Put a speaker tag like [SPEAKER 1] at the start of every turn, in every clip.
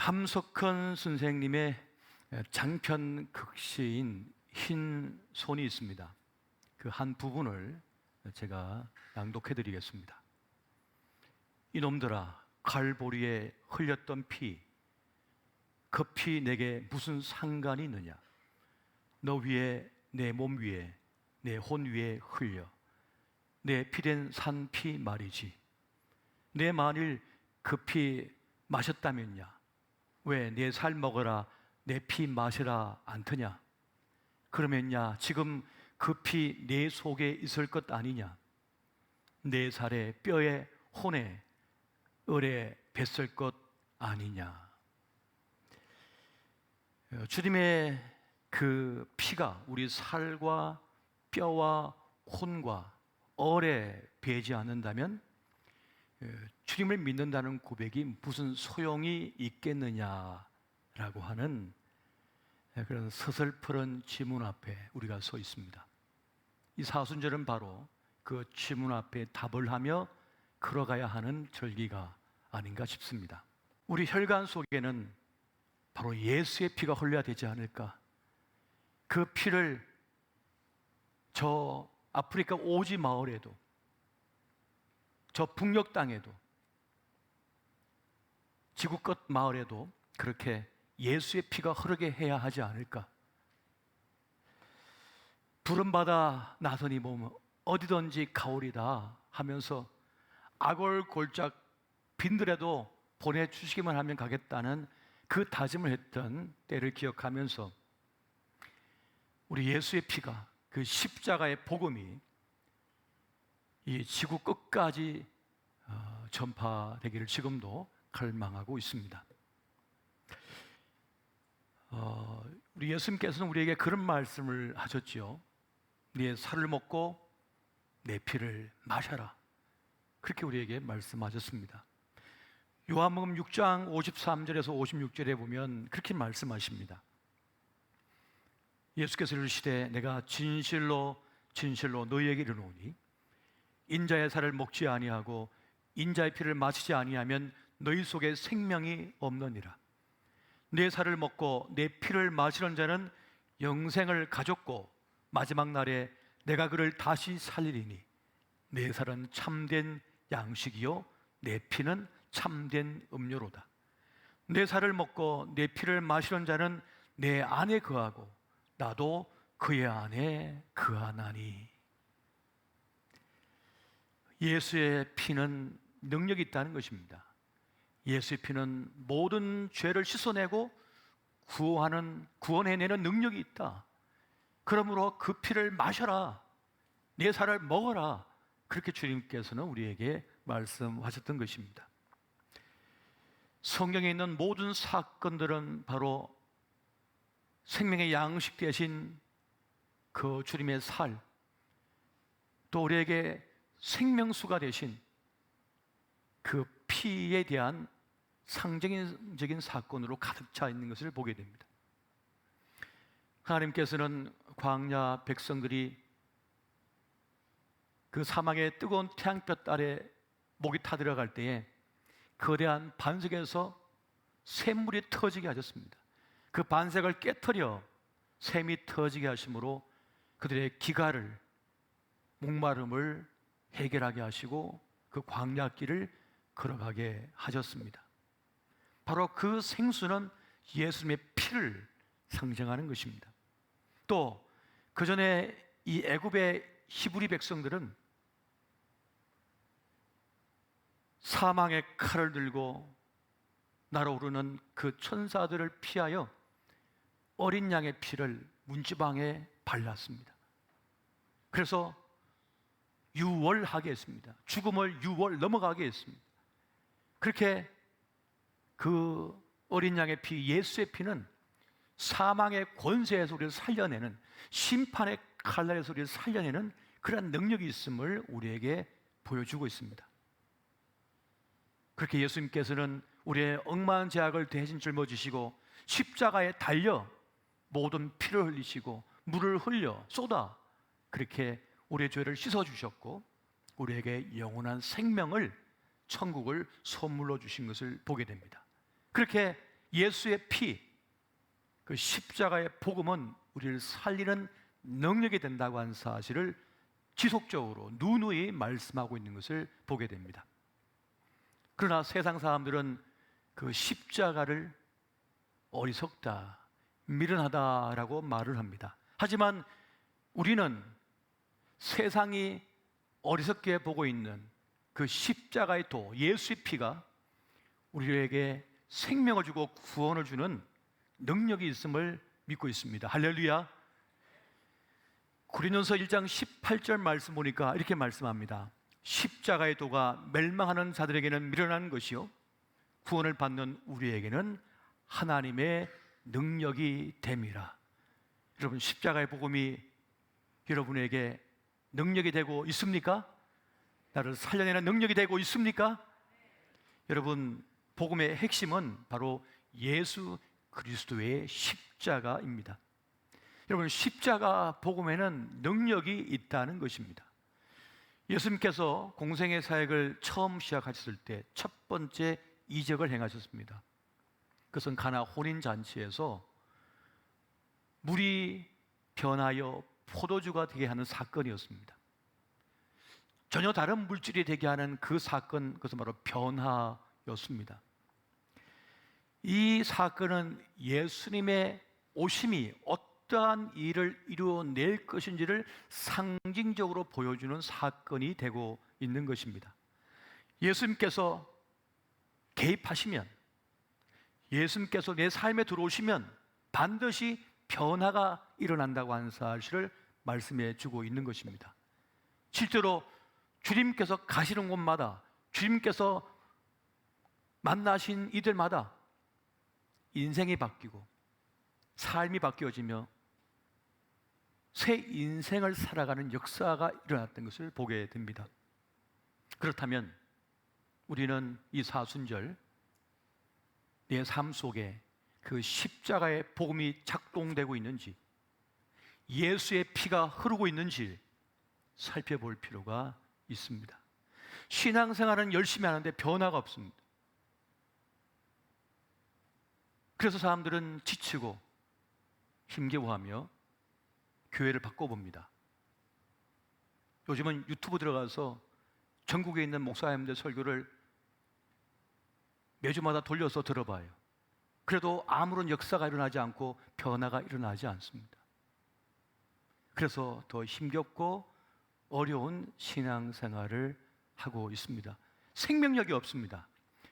[SPEAKER 1] 함석헌 선생님의 장편 극시인 흰 손이 있습니다. 그 한 부분을 제가 낭독해 드리겠습니다. 이놈들아, 칼보리에 흘렸던 피, 그 피 내게 무슨 상관이 있느냐? 너 위에, 내 몸 위에, 내 혼 위에 흘려 내 피된 산 피 말이지. 내 만일 그 피 마셨다면야 왜 내 살 먹어라, 내 피 마시라 않더냐? 그러면야 지금 그 피 내 속에 있을 것 아니냐? 내 살에 뼈에 혼에 을에 뱄을 것 아니냐? 주님의 그 피가 우리 살과 뼈와 혼과 얼에 배지 않는다면 주님을 믿는다는 고백이 무슨 소용이 있겠느냐라고 하는 그런 서슬퍼런 지문 앞에 우리가 서 있습니다. 이 사순절은 바로 그 지문 앞에 답을 하며 걸어가야 하는 절기가 아닌가 싶습니다. 우리 혈관 속에는 바로 예수의 피가 흘러야 되지 않을까? 그 피를 저 아프리카 오지 마을에도, 저 북녘 땅에도, 지구 끝 마을에도 그렇게 예수의 피가 흐르게 해야 하지 않을까? 푸른 바다 나선이 보면 어디든지 가오리다 하면서 아골골짝 빈들에도 보내주시기만 하면 가겠다는 그 다짐을 했던 때를 기억하면서 우리 예수의 피가, 그 십자가의 복음이 이 지구 끝까지 전파되기를 지금도 갈망하고 있습니다. 우리 예수님께서는 우리에게 그런 말씀을 하셨지요. 네 살을 먹고 내 피를 마셔라. 그렇게 우리에게 말씀하셨습니다. 요한복음 6장 53절에서 56절에 보면 그렇게 말씀하십니다. 예수께서 이르시되 내가 진실로 진실로 너희에게 이르노니 인자의 살을 먹지 아니하고 인자의 피를 마시지 아니하면 너희 속에 생명이 없느니라. 내 살을 먹고 내 피를 마시는 자는 영생을 가졌고 마지막 날에 내가 그를 다시 살리리니 내 살은 참된 양식이요 내 피는 참된 음료로다. 내 살을 먹고 내 피를 마시는 자는 내 안에 거하고 나도 그의 안에 거하나니. 예수의 피는 능력이 있다는 것입니다. 예수의 피는 모든 죄를 씻어내고 구원해내는 능력이 있다. 그러므로 그 피를 마셔라, 내 살을 먹어라, 그렇게 주님께서는 우리에게 말씀하셨던 것입니다. 성경에 있는 모든 사건들은 바로 생명의 양식 대신 그 주님의 살, 또 우리에게 생명수가 되신 그 피에 대한 상징적인 사건으로 가득 차 있는 것을 보게 됩니다. 하나님께서는 광야 백성들이 그 사막의 뜨거운 태양볕 아래 목이 타들어갈 때에 거대한 반석에서 샘물이 터지게 하셨습니다. 그 반석을 깨트려 샘이 터지게 하심으로 그들의 기갈을, 목마름을 해결하게 하시고 그 광야길을 걸어가게 하셨습니다. 바로 그 생수는 예수님의 피를 상징하는 것입니다. 또 그 전에 이 애굽의 히브리 백성들은 사망의 칼을 들고 날아오르는 그 천사들을 피하여 어린 양의 피를 문지방에 발랐습니다. 그래서 유월하게 했습니다. 죽음을 유월 넘어가게 했습니다. 그렇게 그 어린 양의 피, 예수의 피는 사망의 권세에서 우리를 살려내는, 심판의 칼날에서 우리를 살려내는 그런 능력이 있음을 우리에게 보여주고 있습니다. 그렇게 예수님께서는 우리의 억만한 죄악을 대신 짊어지시고 십자가에 달려 모든 피를 흘리시고 물을 흘려 쏟아 그렇게 우리의 죄를 씻어주셨고 우리에게 영원한 생명을, 천국을 선물로 주신 것을 보게 됩니다. 그렇게 예수의 피, 그 십자가의 복음은 우리를 살리는 능력이 된다고 하는 사실을 지속적으로 누누이 말씀하고 있는 것을 보게 됩니다. 그러나 세상 사람들은 그 십자가를 어리석다, 미련하다라고 말을 합니다. 하지만 우리는 세상이 어리석게 보고 있는 그 십자가의 도, 예수의 피가 우리에게 생명을 주고 구원을 주는 능력이 있음을 믿고 있습니다. 할렐루야. 고린도서 1장 18절 말씀 보니까 이렇게 말씀합니다. 십자가의 도가 멸망하는 자들에게는 미련한 것이요 구원을 받는 우리에게는 하나님의 능력이 됨이라. 여러분, 십자가의 복음이 여러분에게 능력이 되고 있습니까? 나를 살려내는 능력이 되고 있습니까? 여러분, 복음의 핵심은 바로 예수 그리스도의 십자가입니다. 여러분, 십자가 복음에는 능력이 있다는 것입니다. 예수님께서 공생의 사역을 처음 시작하셨을 때 첫 번째 이적을 행하셨습니다. 그것은 가나 혼인잔치에서 물이 변하여 포도주가 되게 하는 사건이었습니다. 전혀 다른 물질이 되게 하는 그 사건, 그것은 바로 변화였습니다. 이 사건은 예수님의 오심이 어떠한 일을 이루어낼 것인지를 상징적으로 보여주는 사건이 되고 있는 것입니다. 예수님께서 개입하시면, 예수님께서 내 삶에 들어오시면 반드시 변화가 일어난다고 하는 사실을 말씀해 주고 있는 것입니다. 실제로 주님께서 가시는 곳마다, 주님께서 만나신 이들마다 인생이 바뀌고 삶이 바뀌어지며 새 인생을 살아가는 역사가 일어났던 것을 보게 됩니다. 그렇다면 우리는 이 사순절 내 삶 속에 그 십자가의 복음이 작동되고 있는지, 예수의 피가 흐르고 있는지 살펴볼 필요가 있습니다. 신앙생활은 열심히 하는데 변화가 없습니다. 그래서 사람들은 지치고 힘겨워하며 교회를 바꿔봅니다. 요즘은 유튜브 들어가서 전국에 있는 목사님들 설교를 매주마다 돌려서 들어봐요. 그래도 아무런 역사가 일어나지 않고 변화가 일어나지 않습니다. 그래서 더 힘겹고 어려운 신앙생활을 하고 있습니다. 생명력이 없습니다.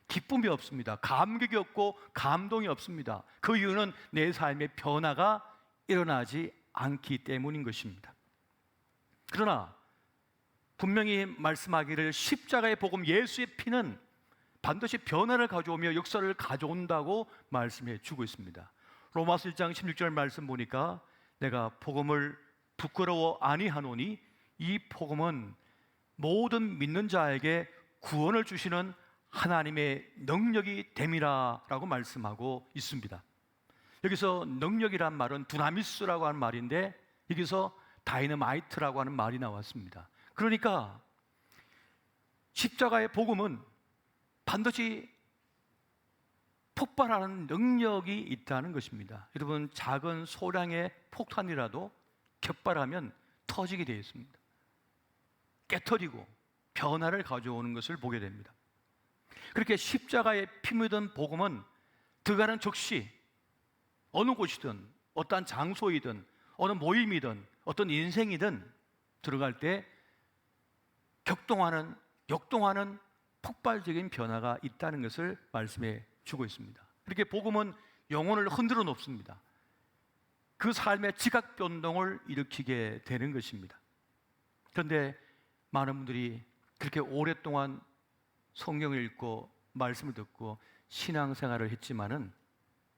[SPEAKER 1] 기쁨이 없습니다. 감격이 없고 감동이 없습니다. 그 이유는 내 삶의 변화가 일어나지 않기 때문인 것입니다. 그러나 분명히 말씀하기를 십자가의 복음, 예수의 피는 반드시 변화를 가져오며 역사를 가져온다고 말씀해 주고 있습니다. 로마서 1장 16절 말씀 보니까 내가 복음을 부끄러워 아니하노니 이 복음은 모든 믿는 자에게 구원을 주시는 하나님의 능력이 됨이라 라고 말씀하고 있습니다. 여기서 능력이란 말은 두나미스라고 하는 말인데 여기서 다이너마이트라고 하는 말이 나왔습니다. 그러니까 십자가의 복음은 반드시 폭발하는 능력이 있다는 것입니다. 여러분, 작은 소량의 폭탄이라도 격발하면 터지게 되어 있습니다. 깨터리고 변화를 가져오는 것을 보게 됩니다. 그렇게 십자가에 피 묻은 복음은 들어가는 즉시 어느 곳이든 어떠한 장소이든 어느 모임이든 어떤 인생이든 들어갈 때 격동하는, 역동하는 폭발적인 변화가 있다는 것을 말씀해 주고 있습니다. 이렇게 복음은 영혼을 흔들어 놓습니다. 그 삶의 지각 변동을 일으키게 되는 것입니다. 그런데 많은 분들이 그렇게 오랫동안 성경을 읽고 말씀을 듣고 신앙생활을 했지만은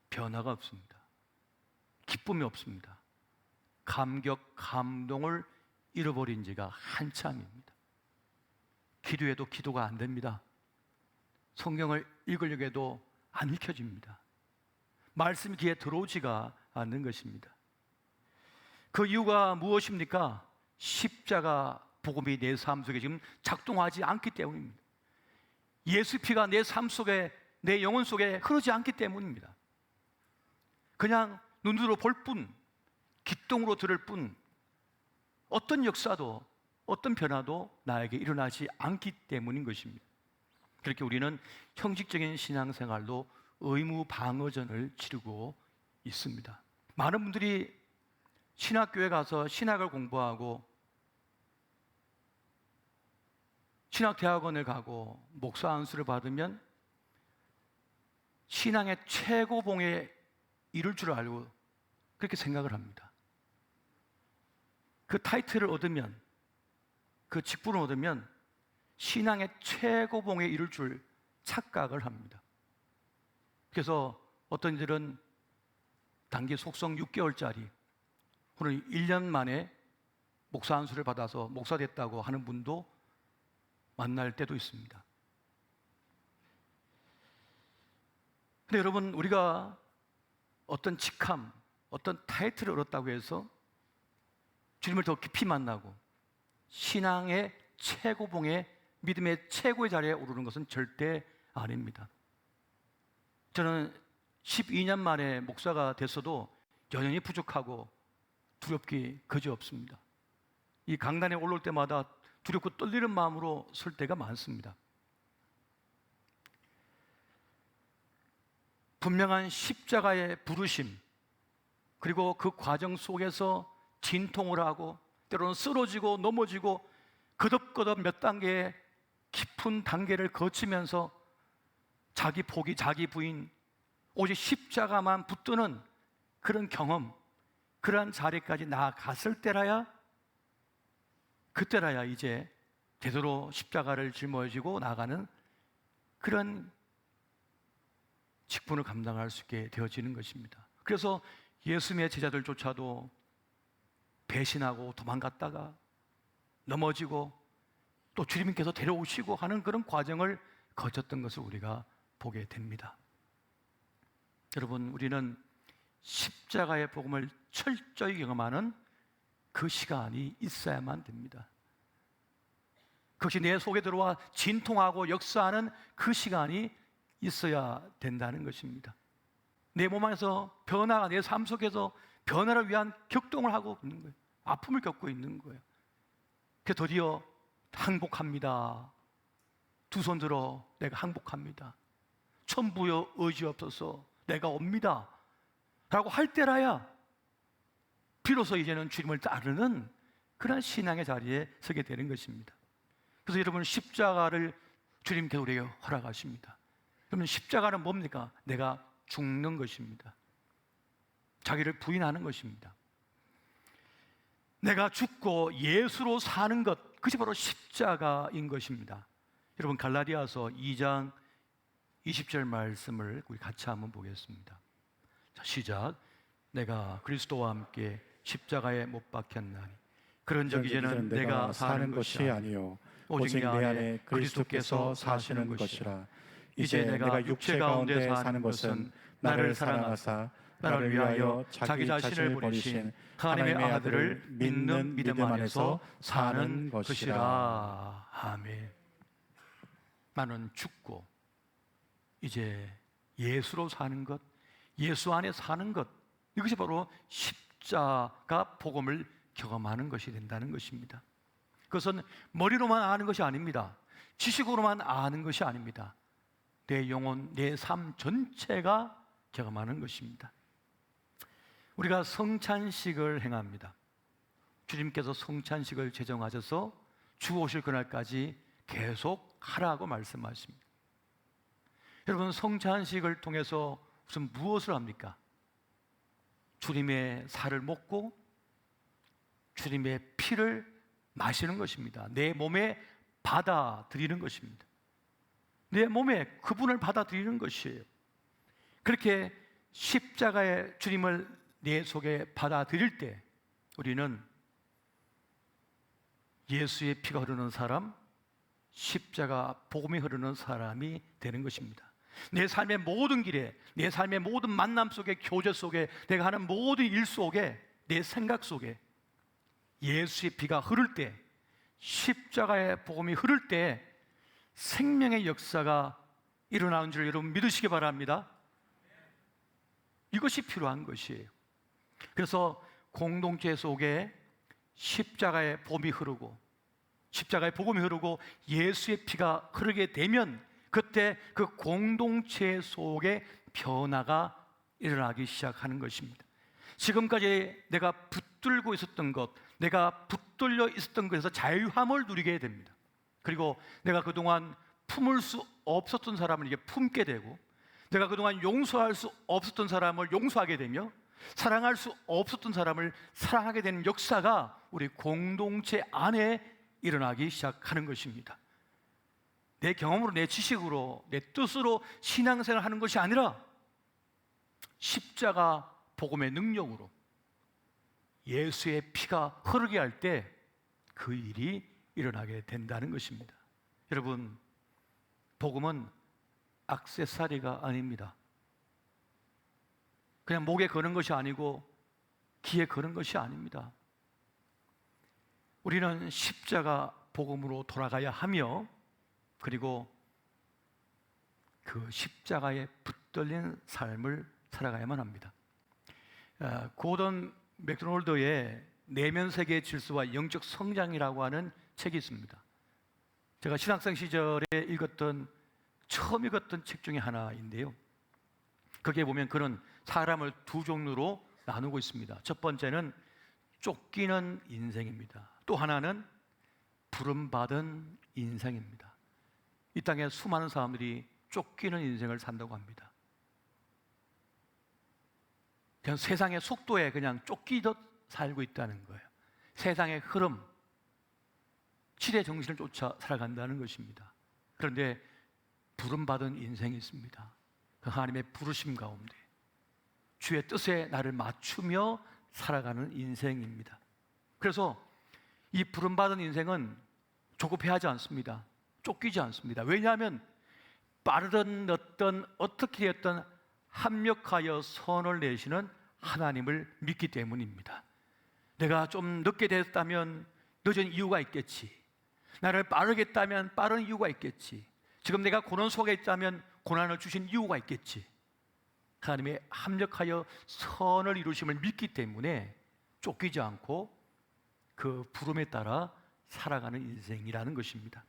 [SPEAKER 1] 변화가 없습니다. 기쁨이 없습니다. 감격, 감동을 잃어버린 지가 한참입니다. 기도해도 기도가 안 됩니다. 성경을 읽으려고 해도 안 읽혀집니다. 말씀이 귀에 들어오지가 않는 것입니다. 그 이유가 무엇입니까? 십자가 복음이 내 삶 속에 지금 작동하지 않기 때문입니다. 예수 피가 내 삶 속에, 내 영혼 속에 흐르지 않기 때문입니다. 그냥 눈으로 볼 뿐, 귓등으로 들을 뿐 어떤 역사도 어떤 변화도 나에게 일어나지 않기 때문인 것입니다. 그렇게 우리는 형식적인 신앙생활로 의무 방어전을 치르고 있습니다. 많은 분들이 신학교에 가서 신학을 공부하고 신학대학원을 가고 목사 안수를 받으면 신앙의 최고봉에 이룰 줄 알고 그렇게 생각을 합니다. 그 타이틀을 얻으면, 그 직분을 얻으면 신앙의 최고봉에 이룰 줄 착각을 합니다. 그래서 어떤 이들은 단기 속성 6개월짜리 혹은 1년 만에 목사 안수를 받아서 목사 됐다고 하는 분도 만날 때도 있습니다. 근데 여러분, 우리가 어떤 직함, 어떤 타이틀을 얻었다고 해서 주님을 더 깊이 만나고 신앙의 최고봉에, 믿음의 최고의 자리에 오르는 것은 절대 아닙니다. 저는 12년 만에 목사가 됐어도 여전히 부족하고 두렵기 그지없습니다. 이 강단에 올라올 때마다 두렵고 떨리는 마음으로 설 때가 많습니다. 분명한 십자가의 부르심, 그리고 그 과정 속에서 진통을 하고 때로는 쓰러지고 넘어지고 거듭거듭 몇 단계의 깊은 단계를 거치면서 자기 포기, 자기 부인, 오직 십자가만 붙드는 그런 경험, 그러한 자리까지 나아갔을 때라야, 그때라야 이제 제대로 십자가를 짊어지고 나가는 그런 직분을 감당할 수 있게 되어지는 것입니다. 그래서 예수님의 제자들조차도 배신하고 도망갔다가 넘어지고 또 주님께서 데려오시고 하는 그런 과정을 거쳤던 것을 우리가 보게 됩니다. 여러분, 우리는 십자가의 복음을 철저히 경험하는 그 시간이 있어야만 됩니다. 그것이 내 속에 들어와 진통하고 역사하는 그 시간이 있어야 된다는 것입니다. 내 몸 안에서 변화가, 내 삶 속에서 변화를 위한 격동을 하고 있는 거예요. 아픔을 겪고 있는 거예요. 그래서 드디어 항복합니다. 두 손 들어 내가 항복합니다. 천부여 의지 없어서 내가 옵니다 라고 할 때라야 비로소 이제는 주님을 따르는 그런 신앙의 자리에 서게 되는 것입니다. 그래서 여러분, 십자가를 주님께서 우리에게 허락하십니다. 그러면 십자가는 뭡니까? 내가 죽는 것입니다. 자기를 부인하는 것입니다. 내가 죽고 예수로 사는 것, 그것이 바로 십자가인 것입니다. 여러분, 갈라디아서 2장 20절 말씀을 우리 같이 한번 보겠습니다. 자, 시작. 내가 그리스도와 함께 십자가에 못 박혔나니 그런즉 이제는 내가 사는 것이 아니요 오직 내 안에 그리스도께서 사시는 것이라. 이제 내가 육체 가운데 사는 것은 나를 사랑하사 나를 위하여 자기 자신을 버리신 하나님의 아들을 믿는 믿음 안에서 사는 것이라. 아멘. 나는 죽고 이제 예수로 사는 것, 예수 안에 사는 것, 이것이 바로 십자가 복음을 경험하는 것이 된다는 것입니다. 그것은 머리로만 아는 것이 아닙니다. 지식으로만 아는 것이 아닙니다. 내 영혼, 내 삶 전체가 경험하는 것입니다. 우리가 성찬식을 행합니다. 주님께서 성찬식을 제정하셔서 주 오실 그날까지 계속 하라고 말씀하십니다. 여러분, 성찬식을 통해서 무엇을 합니까? 주님의 살을 먹고 주님의 피를 마시는 것입니다. 내 몸에 받아들이는 것입니다. 내 몸에 그분을 받아들이는 것이에요. 그렇게 십자가의 주님을 내 속에 받아들일 때 우리는 예수의 피가 흐르는 사람, 십자가 복음이 흐르는 사람이 되는 것입니다. 내 삶의 모든 길에, 내 삶의 모든 만남 속에, 교제 속에, 내가 하는 모든 일 속에, 내 생각 속에 예수의 피가 흐를 때, 십자가의 복음이 흐를 때 생명의 역사가 일어나는 줄 여러분 믿으시기 바랍니다. 이것이 필요한 것이에요. 그래서 공동체 속에 십자가의 복음이 흐르고 십자가의 복음이 흐르고 예수의 피가 흐르게 되면 그때 그 공동체 속에 변화가 일어나기 시작하는 것입니다. 지금까지 내가 붙들고 있었던 것, 내가 붙들려 있었던 것에서 자유함을 누리게 됩니다. 그리고 내가 그동안 품을 수 없었던 사람을 이게 품게 되고, 내가 그동안 용서할 수 없었던 사람을 용서하게 되며, 사랑할 수 없었던 사람을 사랑하게 되는 역사가 우리 공동체 안에 일어나기 시작하는 것입니다. 내 경험으로, 내 지식으로, 내 뜻으로 신앙생활을 하는 것이 아니라 십자가 복음의 능력으로 예수의 피가 흐르게 할 때 그 일이 일어나게 된다는 것입니다. 여러분, 복음은 액세서리가 아닙니다. 그냥 목에 거는 것이 아니고 귀에 거는 것이 아닙니다. 우리는 십자가 복음으로 돌아가야 하며, 그리고 그 십자가에 붙들린 삶을 살아가야만 합니다. 고던 맥도날드의 내면 세계의 질서와 영적 성장이라고 하는 책이 있습니다. 제가 신학생 시절에 처음 읽었던 책 중에 하나인데요, 거기에 보면 그는 사람을 두 종류로 나누고 있습니다. 첫 번째는 쫓기는 인생입니다. 또 하나는 부름받은 인생입니다. 이 땅에 수많은 사람들이 쫓기는 인생을 산다고 합니다. 그냥 세상의 속도에 그냥 쫓기듯 살고 있다는 거예요. 세상의 흐름, 시대 정신을 쫓아 살아간다는 것입니다. 그런데 부름받은 인생이 있습니다. 그 하나님의 부르심 가운데 주의 뜻에 나를 맞추며 살아가는 인생입니다. 그래서 이 부름받은 인생은 조급해하지 않습니다. 쫓기지 않습니다. 왜냐하면 빠르든 늦든 어떻게 되었든 합력하여 선을 내시는 하나님을 믿기 때문입니다. 내가 좀 늦게 됐다면 늦은 이유가 있겠지. 나를 빠르게 했다면 빠른 이유가 있겠지. 지금 내가 고난 속에 있다면 고난을 주신 이유가 있겠지. 하나님의 합력하여 선을 이루심을 믿기 때문에 쫓기지 않고 그 부름에 따라 살아가는 인생이라는 것입니다.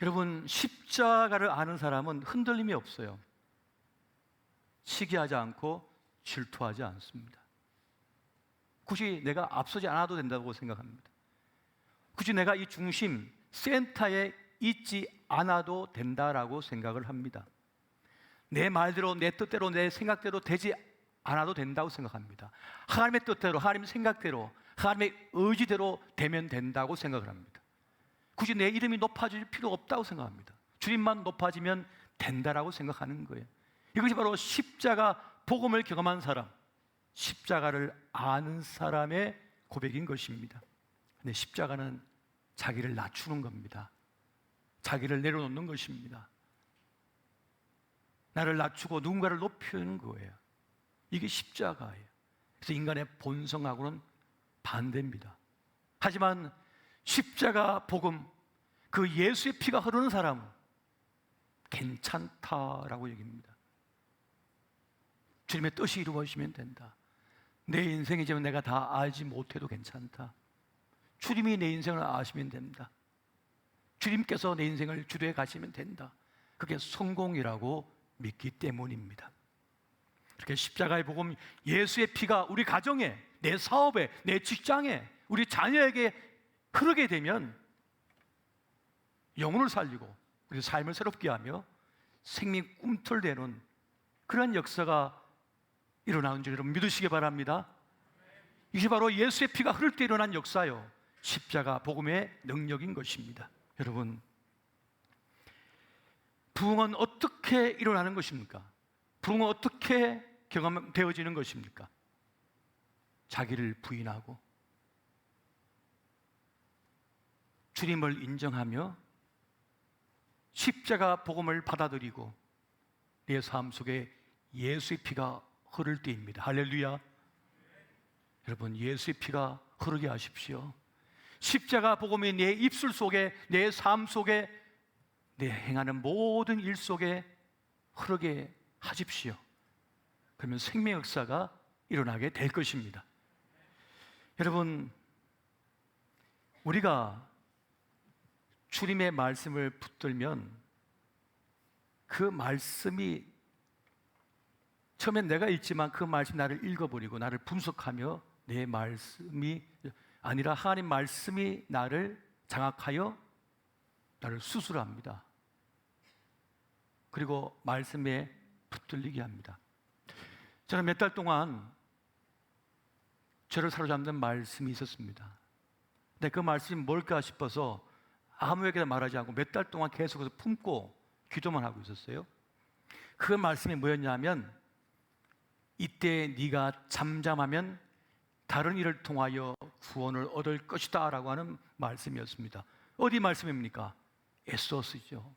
[SPEAKER 1] 여러분, 십자가를 아는 사람은 흔들림이 없어요. 시기하지 않고 질투하지 않습니다. 굳이 내가 앞서지 않아도 된다고 생각합니다. 굳이 내가 이 중심, 센터에 있지 않아도 된다라고 생각을 합니다. 내 말대로, 내 뜻대로, 내 생각대로 되지 않아도 된다고 생각합니다. 하나님의 뜻대로, 하나님의 생각대로, 하나님의 의지대로 되면 된다고 생각을 합니다. 굳이 내 이름이 높아질 필요 없다고 생각합니다. 주님만 높아지면 된다라고 생각하는 거예요. 이것이 바로 십자가 복음을 경험한 사람, 십자가를 아는 사람의 고백인 것입니다. 근데 십자가는 자기를 낮추는 겁니다. 자기를 내려놓는 것입니다. 나를 낮추고 누군가를 높이는 거예요. 이게 십자가예요. 그래서 인간의 본성하고는 반대입니다. 하지만 십자가 복음, 그 예수의 피가 흐르는 사람은 괜찮다라고 얘기합니다. 주님의 뜻이 이루어지면 된다. 내 인생이지만 내가 다 알지 못해도 괜찮다. 주님이 내 인생을 아시면 된다. 주님께서 내 인생을 주도해 가시면 된다. 그게 성공이라고 믿기 때문입니다. 이렇게 십자가의 복음, 예수의 피가 우리 가정에, 내 사업에, 내 직장에, 우리 자녀에게 흐르게 되면 영혼을 살리고 우리 삶을 새롭게 하며 생명 꿈틀대는 그런 역사가 일어나는 줄 여러분 믿으시기 바랍니다. 이게 바로 예수의 피가 흐를 때 일어난 역사요, 십자가 복음의 능력인 것입니다. 여러분, 부흥은 어떻게 일어나는 것입니까? 부흥은 어떻게 경험되어지는 것입니까? 자기를 부인하고 주님을 인정하며 십자가 복음을 받아들이고 내 삶 속에 예수의 피가 흐를 때입니다. 할렐루야. 여러분, 예수의 피가 흐르게 하십시오. 십자가 복음이 내 입술 속에, 내 삶 속에, 내 행하는 모든 일 속에 흐르게 하십시오. 그러면 생명 역사가 일어나게 될 것입니다. 여러분, 우리가 주님의 말씀을 붙들면 그 말씀이 처음엔 내가 읽지만 그 말씀이 나를 읽어버리고 나를 분석하며 내 말씀이 아니라 하나님 말씀이 나를 장악하여 나를 수술합니다. 그리고 말씀에 붙들리게 합니다. 저는 몇 달 동안 저를 사로잡는 말씀이 있었습니다. 근데 그 말씀이 뭘까 싶어서 아무에게나 말하지 않고 몇 달 동안 계속해서 품고 기도만 하고 있었어요. 그 말씀이 뭐였냐면, 이때 네가 잠잠하면 다른 일을 통하여 구원을 얻을 것이다 라고 하는 말씀이었습니다. 어디 말씀입니까? 에스더서죠.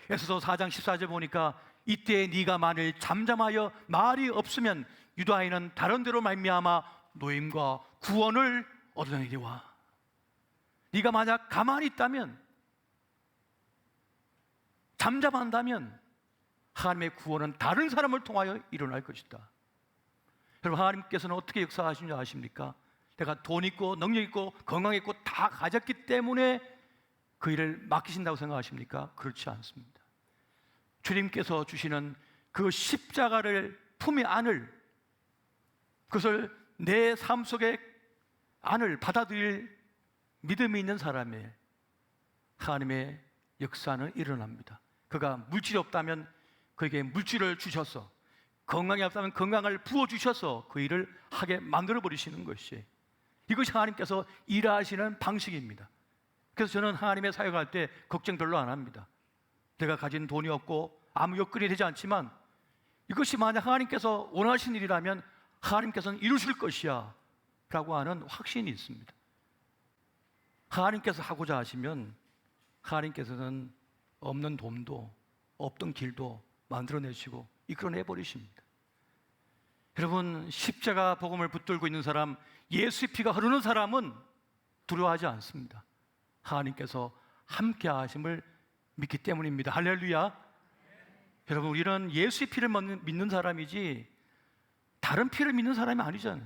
[SPEAKER 1] 에스더 4장 14절 보니까 이때 네가 만일 잠잠하여 말이 없으면 유다인은 다른 데로 말미암아 노임과 구원을 얻으리와. 네가 만약 가만히 있다면, 잠잠한다면 하나님의 구원은 다른 사람을 통하여 일어날 것이다. 여러분, 하나님께서는 어떻게 역사하시는 줄 아십니까? 내가 돈 있고 능력 있고 건강 있고 다 가졌기 때문에 그 일을 맡기신다고 생각하십니까? 그렇지 않습니다. 주님께서 주시는 그 십자가를 품에 안을, 그것을 내 삶 속에 안을 받아들일 믿음이 있는 사람의 하나님의 역사는 일어납니다. 그가 물질이 없다면 그에게 물질을 주셔서, 건강이 없다면 건강을 부어주셔서 그 일을 하게 만들어버리시는 것이, 이것이 하나님께서 일하시는 방식입니다. 그래서 저는 하나님의 사역할 때 걱정 별로 안 합니다. 내가 가진 돈이 없고 아무 여건이 되지 않지만 이것이 만약 하나님께서 원하신 일이라면 하나님께서는 이루실 것이야 라고 하는 확신이 있습니다. 하나님께서 하고자 하시면 하나님께서는 없는 돈도 없던 길도 만들어내시고 이끌어내버리십니다. 여러분, 십자가 복음을 붙들고 있는 사람, 예수의 피가 흐르는 사람은 두려워하지 않습니다. 하나님께서 함께 하심을 믿기 때문입니다. 할렐루야. 여러분, 우리는 예수의 피를 믿는 사람이지 다른 피를 믿는 사람이 아니잖아요.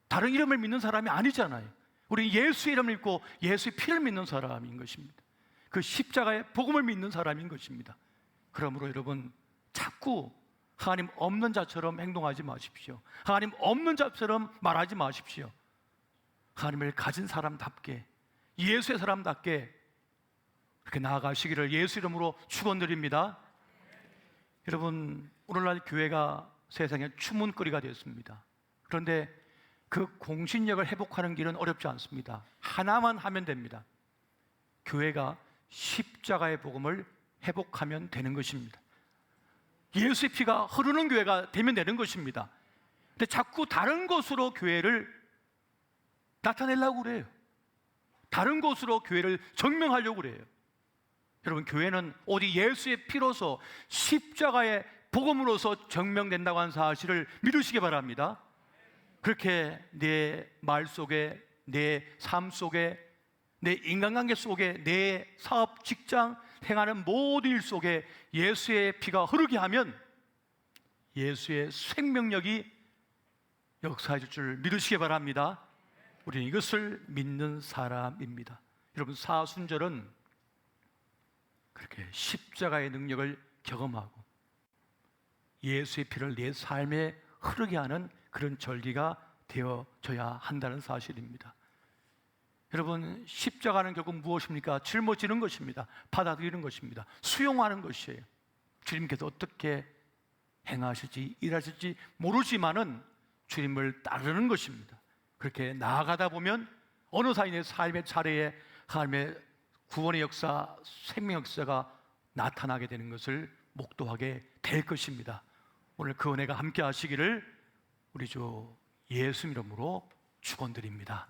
[SPEAKER 1] 다른 이름을 믿는 사람이 아니잖아요. 우리는 예수의 이름을 믿고 예수의 피를 믿는 사람인 것입니다. 그 십자가의 복음을 믿는 사람인 것입니다. 그러므로 여러분, 자꾸 하나님 없는 자처럼 행동하지 마십시오. 하나님 없는 자처럼 말하지 마십시오. 하나님을 가진 사람답게, 예수의 사람답게 그렇게 나아가시기를 예수 이름으로 축원드립니다. 여러분, 오늘날 교회가 세상의 추문거리가 되었습니다. 그런데 그 공신력을 회복하는 길은 어렵지 않습니다. 하나만 하면 됩니다. 교회가 십자가의 복음을 회복하면 되는 것입니다. 예수의 피가 흐르는 교회가 되면 되는 것입니다. 근데 자꾸 다른 곳으로 교회를 나타내려고 그래요. 다른 곳으로 교회를 증명하려고 그래요. 여러분, 교회는 오직 예수의 피로서, 십자가의 복음으로서 증명된다고 하는 사실을 믿으시기 바랍니다. 그렇게 내 말 속에, 내 삶 속에, 내 인간관계 속에, 내 사업, 직장, 행하는 모든 일 속에 예수의 피가 흐르게 하면 예수의 생명력이 역사해 줄 줄 믿으시기 바랍니다. 우리는 이것을 믿는 사람입니다. 여러분, 사순절은 그렇게 십자가의 능력을 경험하고 예수의 피를 내 삶에 흐르게 하는 그런 절기가 되어져야 한다는 사실입니다. 여러분, 십자가는 결국 무엇입니까? 짊어지는 것입니다. 받아들이는 것입니다. 수용하는 것이에요. 주님께서 어떻게 행하실지 일하실지 모르지만은 주님을 따르는 것입니다. 그렇게 나아가다 보면 어느 사인의 삶의 차례에 하나님의 구원의 역사, 생명 역사가 나타나게 되는 것을 목도하게 될 것입니다. 오늘 그 은혜가 함께 하시기를 우리 주 예수 이름으로 축원드립니다.